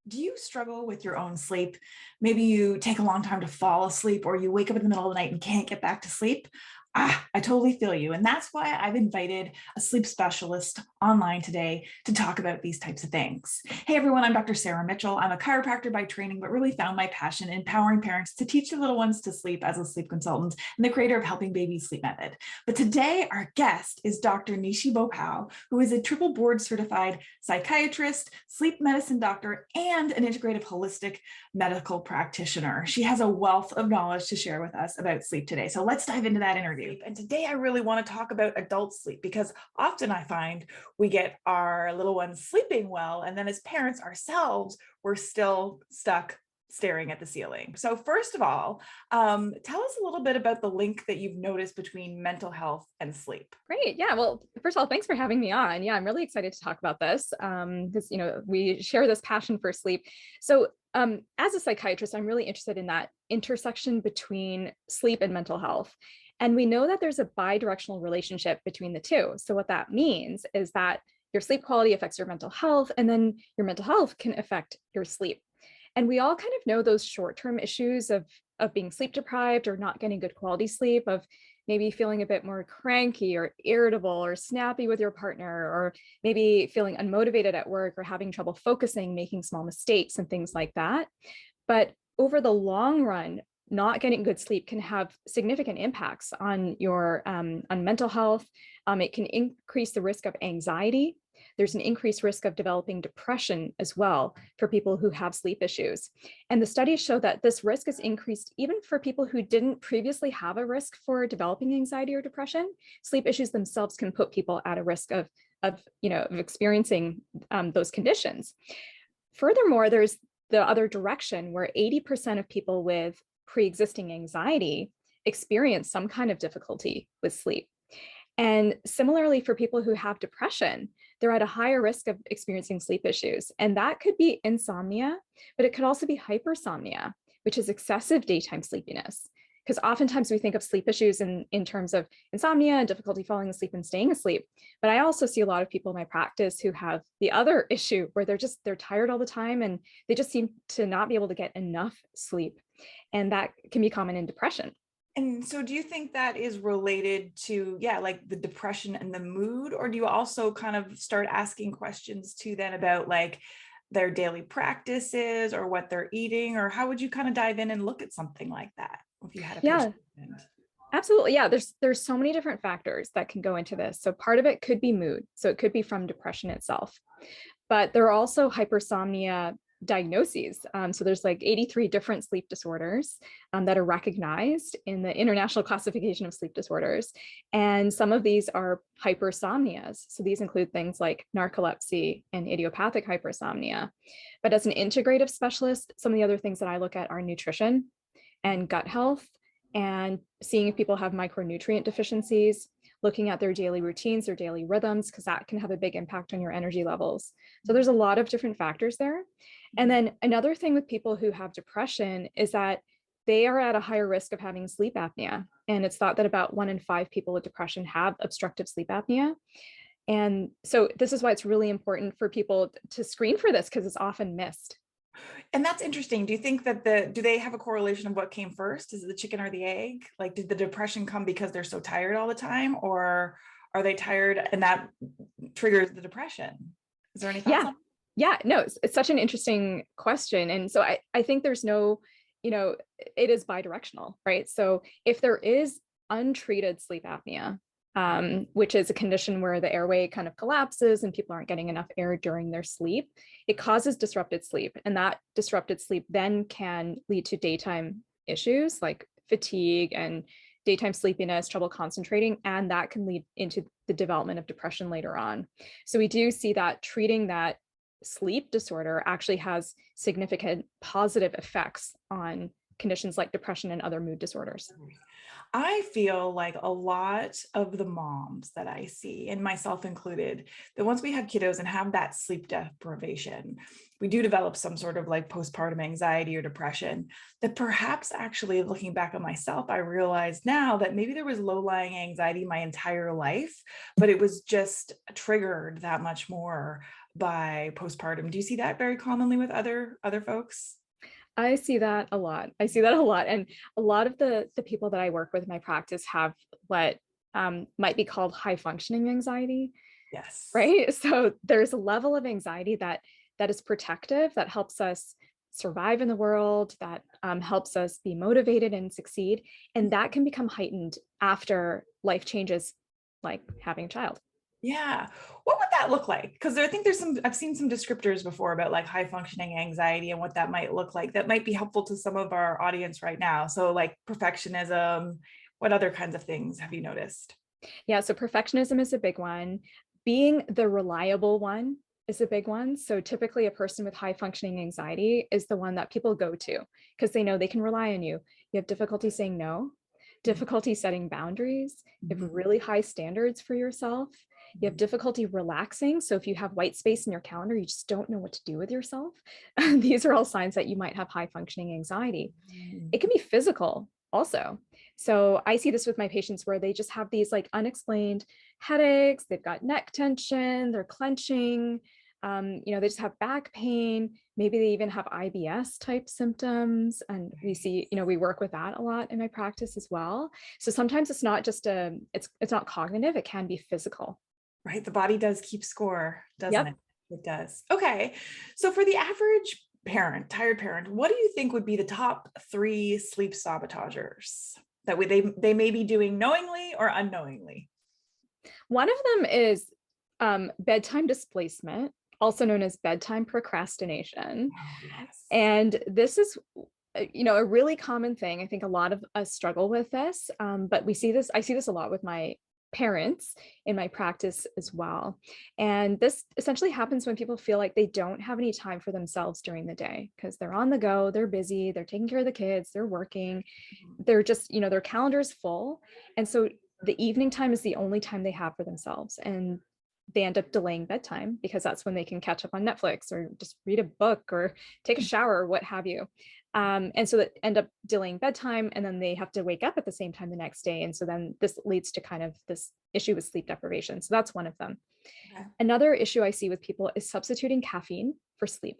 Do you struggle with your own sleep? Maybe you take a long time to fall asleep, or you wake up in the middle of the night and can't get back to sleep. I totally feel you. And that's why I've invited a sleep specialist online today to talk about these types of things. Hey, everyone, I'm Dr. Sarah Mitchell. I'm a chiropractor by training, but really found my passion in empowering parents to teach their little ones to sleep as a sleep consultant and the creator of Helping Babies Sleep Method. But today, our guest is Dr. Nishi Bhopal, who is a triple board certified psychiatrist, sleep medicine doctor, and an integrative holistic medical practitioner. She has a wealth of knowledge to share with us about sleep today. So let's dive into that interview. And today I really want to talk about adult sleep, because often I find we get our little ones sleeping well, and then as parents ourselves, we're still stuck staring at the ceiling. So first of all, tell us a little bit about the link that you've noticed between mental health and sleep. Great. Yeah. Well, first of all, thanks for having me on. Yeah, I'm really excited to talk about this because, we share this passion for sleep. So as a psychiatrist, I'm really interested in that intersection between sleep and mental health. And we know that there's a bi-directional relationship between the two. So what that means is that your sleep quality affects your mental health, and then your mental health can affect your sleep. And we all kind of know those short-term issues of being sleep deprived or not getting good quality sleep, of maybe feeling a bit more cranky or irritable or snappy with your partner, or maybe feeling unmotivated at work or having trouble focusing, making small mistakes and things like that. But over the long run, not getting good sleep can have significant impacts on your on mental health. It can increase the risk of anxiety. There's an increased risk of developing depression as well for people who have sleep issues. And the studies show that this risk is increased even for people who didn't previously have a risk for developing anxiety or depression. Sleep issues themselves can put people at a risk of experiencing those conditions. Furthermore, there's the other direction where 80% of people with pre-existing anxiety experience some kind of difficulty with sleep. And similarly, for people who have depression, they're at a higher risk of experiencing sleep issues. And that could be insomnia, but it could also be hypersomnia, which is excessive daytime sleepiness. Because oftentimes we think of sleep issues in terms of insomnia and difficulty falling asleep and staying asleep. But I also see a lot of people in my practice who have the other issue where they're tired all the time and they just seem to not be able to get enough sleep. And that can be common in depression. And so do you think that is related to, like the depression and the mood, or do you also kind of start asking questions to them about like their daily practices or what they're eating, or how would you kind of dive in and look at something like that if you had a patient? Absolutely. Yeah, there's so many different factors that can go into this. So part of it could be mood. So it could be from depression itself. But there are also hypersomnia diagnoses. So there's like 83 different sleep disorders that are recognized in the International Classification of Sleep Disorders. And some of these are hypersomnias. So these include things like narcolepsy and idiopathic hypersomnia. But as an integrative specialist, some of the other things that I look at are nutrition and gut health, and seeing if people have micronutrient deficiencies, looking at their daily routines, their daily rhythms, because that can have a big impact on your energy levels. So there's a lot of different factors there. And then another thing with people who have depression is that they are at a higher risk of having sleep apnea. And it's thought that about 1 in 5 people with depression have obstructive sleep apnea. And so this is why it's really important for people to screen for this, because it's often missed. And that's interesting. Do you think that do they have a correlation of what came first? Is it the chicken or the egg? Like, did the depression come because they're so tired all the time, or are they tired and that triggers the depression? Is there any thoughts on that? Yeah, no, it's such an interesting question. And so I think there's no, it is bidirectional, right? So if there is untreated sleep apnea, which is a condition where the airway kind of collapses and people aren't getting enough air during their sleep, it causes disrupted sleep. And that disrupted sleep then can lead to daytime issues like fatigue and daytime sleepiness, trouble concentrating, and that can lead into the development of depression later on. So we do see that treating that sleep disorder actually has significant positive effects on conditions like depression and other mood disorders. I feel like a lot of the moms that I see, and myself included, that once we have kiddos and have that sleep deprivation, we do develop some sort of like postpartum anxiety or depression, that perhaps actually looking back on myself, I realized now that maybe there was low-lying anxiety my entire life, but it was just triggered that much more by postpartum. Do you see that very commonly with other folks? I see that a lot. I see that a lot. And a lot of the people that I work with in my practice have what might be called high functioning anxiety, Yes. right? So there's a level of anxiety that is protective, that helps us survive in the world, that helps us be motivated and succeed. And that can become heightened after life changes, like having a child. Yeah. What would that look like? Because I think I've seen some descriptors before about like high functioning anxiety and what that might look like. That might be helpful to some of our audience right now. So, like perfectionism, what other kinds of things have you noticed? Yeah, so perfectionism is a big one. Being the reliable one is a big one. So typically a person with high functioning anxiety is the one that people go to because they know they can rely on you. You have difficulty saying no, difficulty setting boundaries, you have Mhm. really high standards for yourself. You have difficulty relaxing. So if you have white space in your calendar, you just don't know what to do with yourself. These are all signs that you might have high functioning anxiety. It Mhm. can be physical also. So I see this with my patients where they just have these like unexplained headaches, they've got neck tension, they're clenching, they just have back pain. Maybe they even have IBS type symptoms. And we see, we work with that a lot in my practice as well. So sometimes it's not just it's not cognitive, it can be physical. Right. The body does keep score, doesn't Yep. it? It does. Okay. So for the average parent, tired parent, what do you think would be the top three sleep sabotagers that they may be doing knowingly or unknowingly? One of them is bedtime displacement, also known as bedtime procrastination. Oh, yes. And this is, a really common thing. I think a lot of us struggle with this, but I see this a lot with my parents in my practice as well. And this essentially happens when people feel like they don't have any time for themselves during the day because they're on the go, they're busy, they're taking care of the kids, they're working, they're just, their calendar's full. And so the evening time is the only time they have for themselves. And they end up delaying bedtime because that's when they can catch up on Netflix or just read a book or take a shower or what have you. And so that end up delaying bedtime and then they have to wake up at the same time the next day. And so then this leads to kind of this issue with sleep deprivation. So that's one of them. Okay. Another issue I see with people is substituting caffeine for sleep.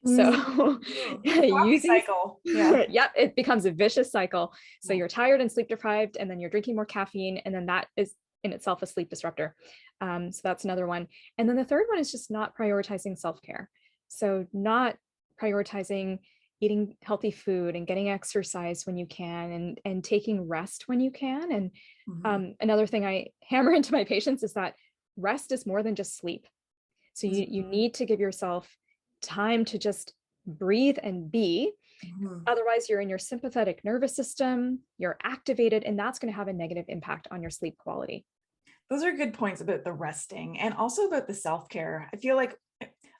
Mm, So the coffee using, cycle. Yeah. yep, it becomes a vicious cycle. So Yeah. you're tired and sleep deprived, and then you're drinking more caffeine, and then that is in itself a sleep disruptor. So that's another one. And then the third one is just not prioritizing self-care. So not prioritizing eating healthy food and getting exercise when you can and taking rest when you can. And Mhm. another thing I hammer into my patients is that rest is more than just sleep. So you Mhm. need to give yourself time to just breathe and be. Mhm. Otherwise, you're in your sympathetic nervous system, you're activated, and that's going to have a negative impact on your sleep quality. Those are good points about the resting and also about the self-care. I feel like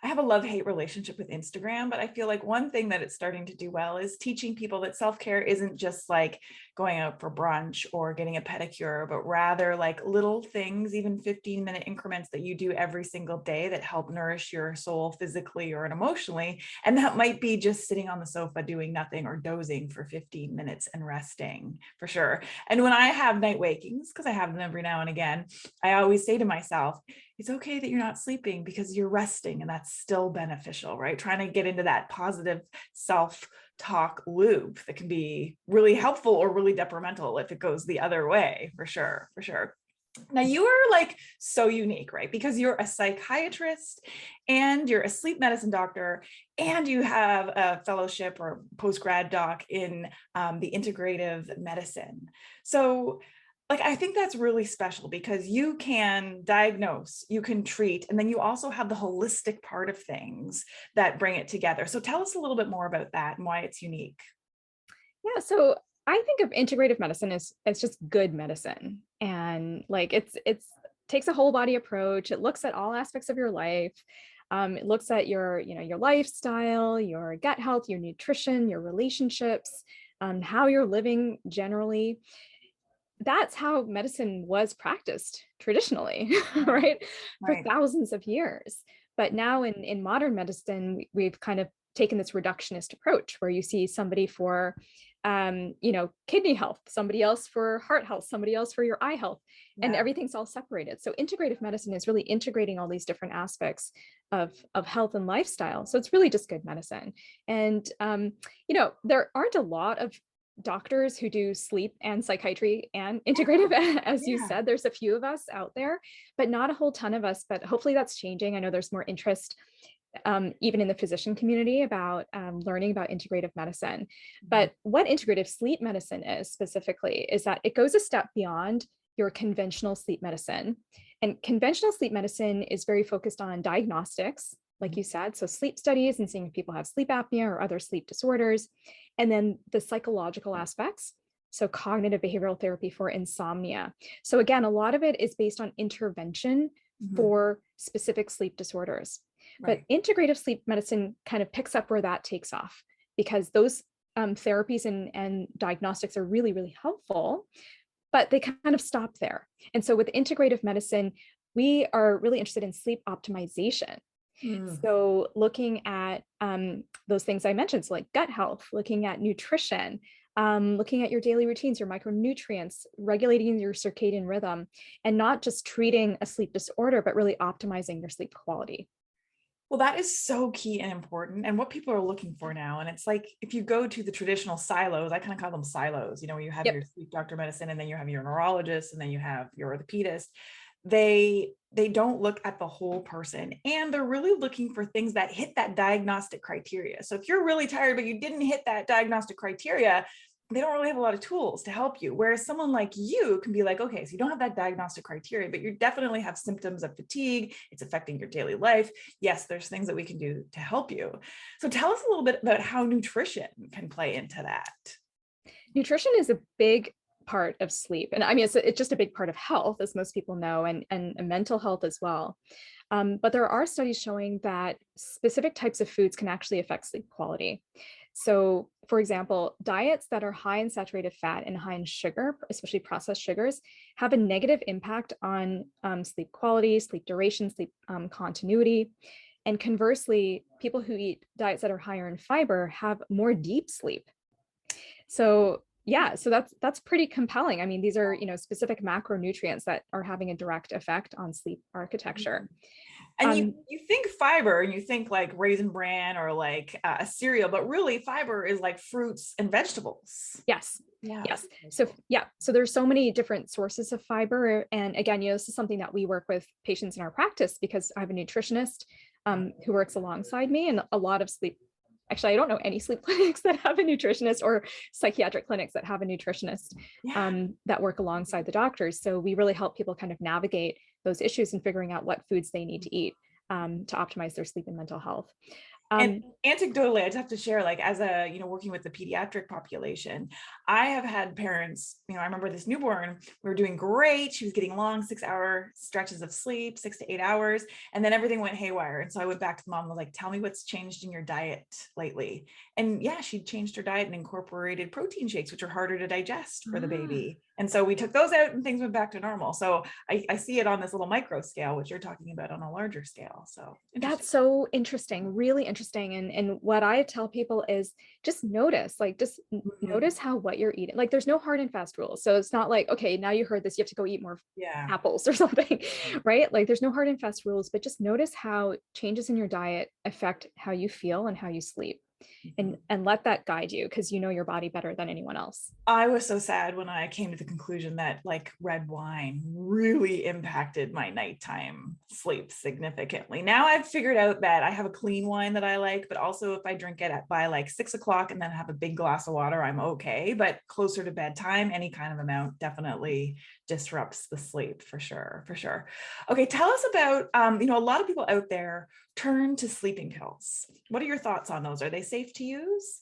I have a love-hate relationship with Instagram, but I feel like one thing that it's starting to do well is teaching people that self-care isn't just like going out for brunch or getting a pedicure, but rather like little things, even 15-minute increments that you do every single day that help nourish your soul physically or emotionally. And that might be just sitting on the sofa doing nothing or dozing for 15 minutes and resting for sure. And when I have night wakings, because I have them every now and again, I always say to myself, it's okay that you're not sleeping because you're resting and that's still beneficial, right? Trying to get into that positive self-talk loop that can be really helpful or really detrimental if it goes the other way, for sure, for sure. Now you are like so unique, right? Because you're a psychiatrist and you're a sleep medicine doctor and you have a fellowship or post-grad doc in the integrative medicine. So like, I think that's really special because you can diagnose, you can treat, and then you also have the holistic part of things that bring it together. So tell us a little bit more about that and why it's unique. Yeah, so I think of integrative medicine as just good medicine. And like it's takes a whole body approach. It looks at all aspects of your life. It looks at your lifestyle, your gut health, your nutrition, your relationships, how you're living generally. That's how medicine was practiced traditionally, Right, right? For right. thousands of years. But now in modern medicine, we've kind of taken this reductionist approach where you see somebody for kidney health, somebody else for heart health, somebody else for your eye health, and Yeah. everything's all separated. So integrative medicine is really integrating all these different aspects of health and lifestyle. So it's really just good medicine. And there aren't a lot of doctors who do sleep and psychiatry and integrative, as you Yeah. said. There's a few of us out there, but not a whole ton of us. But hopefully that's changing. I know there's more interest even in the physician community about learning about integrative medicine. But what integrative sleep medicine is specifically is that it goes a step beyond your conventional sleep medicine. And conventional sleep medicine is very focused on diagnostics, like you said, so sleep studies and seeing if people have sleep apnea or other sleep disorders, and then the psychological aspects. So cognitive behavioral therapy for insomnia. So again, a lot of it is based on intervention Mhm. for specific sleep disorders. But Right. integrative sleep medicine kind of picks up where that takes off, because those therapies and diagnostics are really, really helpful, but they kind of stop there. And so with integrative medicine, we are really interested in sleep optimization. Mm. So looking at those things I mentioned, so like gut health, looking at nutrition, looking at your daily routines, your micronutrients, regulating your circadian rhythm, and not just treating a sleep disorder, but really optimizing your sleep quality. Well, that is so key and important, and what people are looking for now. And it's like if you go to the traditional silos, I kind of call them silos, where you have your Yep. sleep doctor medicine, and then you have your neurologist, and then you have your orthopedist. They don't look at the whole person, and they're really looking for things that hit that diagnostic criteria. So if you're really tired, but you didn't hit that diagnostic criteria, they don't really have a lot of tools to help you. Whereas someone like you can be like, okay, so you don't have that diagnostic criteria, but you definitely have symptoms of fatigue. It's affecting your daily life. Yes, there's things that we can do to help you. So tell us a little bit about how nutrition can play into that. Nutrition is a big part of sleep. And I mean, it's just a big part of health, as most people know, and mental health as well. But there are studies showing that specific types of foods can actually affect sleep quality. So, for example, diets that are high in saturated fat and high in sugar, especially processed sugars, have a negative impact on sleep quality, sleep duration, sleep continuity. And conversely, people who eat diets that are higher in fiber have more deep sleep. So yeah, so that's pretty compelling. I mean, these are, specific macronutrients that are having a direct effect on sleep architecture. And you Um, you think fiber and you think like raisin bran or like a cereal, but really fiber is like fruits and vegetables. yes, Yeah. yes. So yeah, so there's so many different sources of fiber. And again, this is something that we work with patients in our practice, because I have a nutritionist who works alongside me, and a lot of sleep. Actually, I don't know any sleep clinics that have a nutritionist, or psychiatric clinics that have a nutritionist Yeah. that work alongside the doctors. So we really help people kind of navigate those issues and figuring out what foods they need to eat to optimize their sleep and mental health. And Um, anecdotally, I just have to share, like, as a, working with the pediatric population, I have had parents, I remember this newborn, we were doing great. She was getting long 6-hour stretches of sleep, 6 to 8 hours. And then everything went haywire. And so I went back to the mom and was like, tell me what's changed in your diet lately. And yeah, she'd changed her diet and incorporated protein shakes, which are harder to digest for the baby. And so we took those out and things went back to normal. So I see it on this little micro scale, which you're talking about on a larger scale. So interesting. That's so interesting, really interesting. And what I tell people is just notice, Mhm. notice how what you're eating. Like there's no hard and fast rules. So it's not like, okay, now you heard this, you have to go eat more Yeah. apples or something, right? Like there's no hard and fast rules, but just notice how changes in your diet affect how you feel and how you sleep. And Mhm. and let that guide you, because you know your body better than anyone else. I was so sad when I came to the conclusion that like red wine really impacted my nighttime sleep significantly. Now I've figured out that I have a clean wine that I like, but also if I drink it by like 6 o'clock and then have a big glass of water, I'm okay. But closer to bedtime, any kind of amount definitely disrupts the sleep for sure, for sure. Okay, tell us about, a lot of people out there turn to sleeping pills. What are your thoughts on those? Are they safe to use?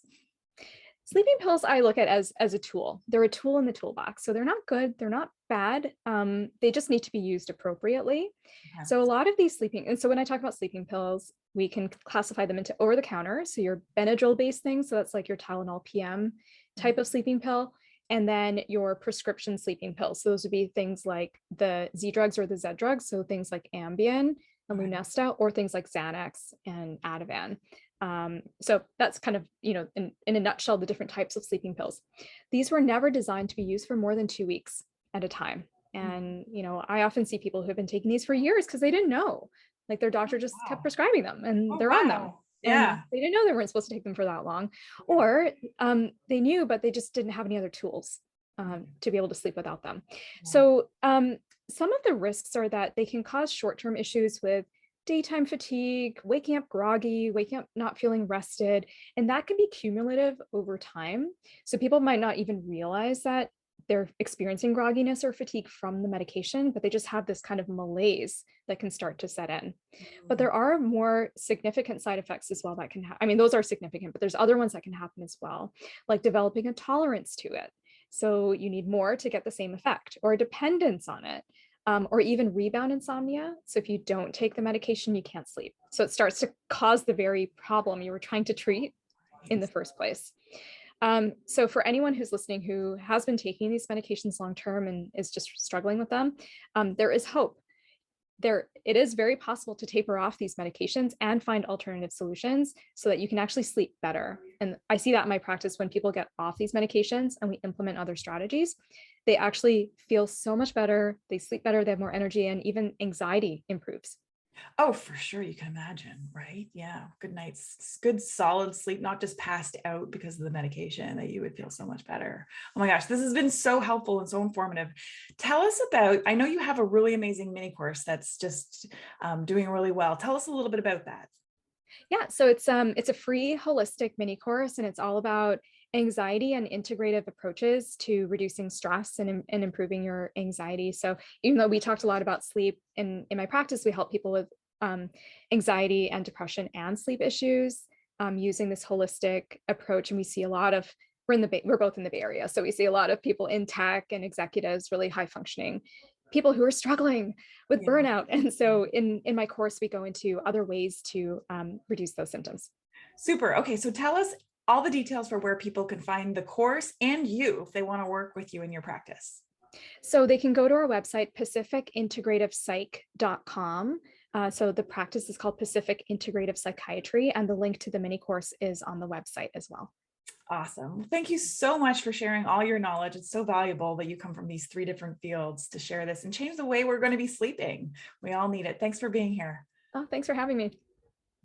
Sleeping pills I look at as a tool. They're a tool in the toolbox. So they're not good, they're not bad. They just need to be used appropriately. Okay. So a lot of these sleeping, and so when I talk about sleeping pills, we can classify them into over the counter. So your Benadryl based things. So that's like your Tylenol PM type of sleeping pill. And then your prescription sleeping pills. So those would be things like the Z drugs or the Z drugs. So things like Ambien and Okay. Lunesta, or things like Xanax and Ativan. So that's kind of, in a nutshell, the different types of sleeping pills. These were never designed to be used for more than 2 weeks at a time. And, I often see people who have been taking these for years because they didn't know, like their doctor just kept Wow. prescribing them and Oh, they're on them. wow. And Yeah. they didn't know they weren't supposed to take them for that long, or they knew, but they just didn't have any other tools to be able to sleep without them. Yeah. So some of the risks are that they can cause short-term issues with daytime fatigue, waking up groggy, waking up not feeling rested, and that can be cumulative over time. So people might not even realize that they're experiencing grogginess or fatigue from the medication, but they just have this kind of malaise that can start to set in. But Mm. there are more significant side effects as well that can happen. I mean, those are significant, but there's other ones that can happen as well, like developing a tolerance to it. So you need more to get the same effect, or a dependence on it, or even rebound insomnia. So if you don't take the medication, you can't sleep. So it starts to cause the very problem you were trying to treat in the Right. first place. So for anyone who's listening who has been taking these medications long term and is just struggling with them, there is hope. It is very possible to taper off these medications and find alternative solutions so that you can actually sleep better. And I see that in my practice when people get off these medications and we implement other strategies, they actually feel so much better, they sleep better, they have more energy, and even anxiety improves. Oh, for sure. You can imagine, right? Yeah. Good nights, good solid sleep, not just passed out because of the medication, that you would feel so much better. Oh my gosh, this has been so helpful and so informative. Tell us about, I know you have a really amazing mini course that's just doing really well. Tell us a little bit about that. Yeah, so it's a free holistic mini course, and it's all about anxiety and integrative approaches to reducing stress and improving your anxiety. So even though we talked a lot about sleep in my practice, we help people with anxiety and depression and sleep issues using this holistic approach. And we see a lot of we're both in the Bay Area, so we see a lot of people in tech and executives, really high functioning people who are struggling with Yeah. burnout. And so in my course, we go into other ways to reduce those symptoms. Super. Okay. So tell us all the details for where people can find the course and you if they want to work with you in your practice. So they can go to our website, pacificintegrativepsych.com. So the practice is called Pacific Integrative Psychiatry, and the link to the mini course is on the website as well. Awesome. Thank you so much for sharing all your knowledge. It's so valuable that you come from these three different fields to share this and change the way we're going to be sleeping. We all need it. Thanks for being here. Oh, thanks for having me.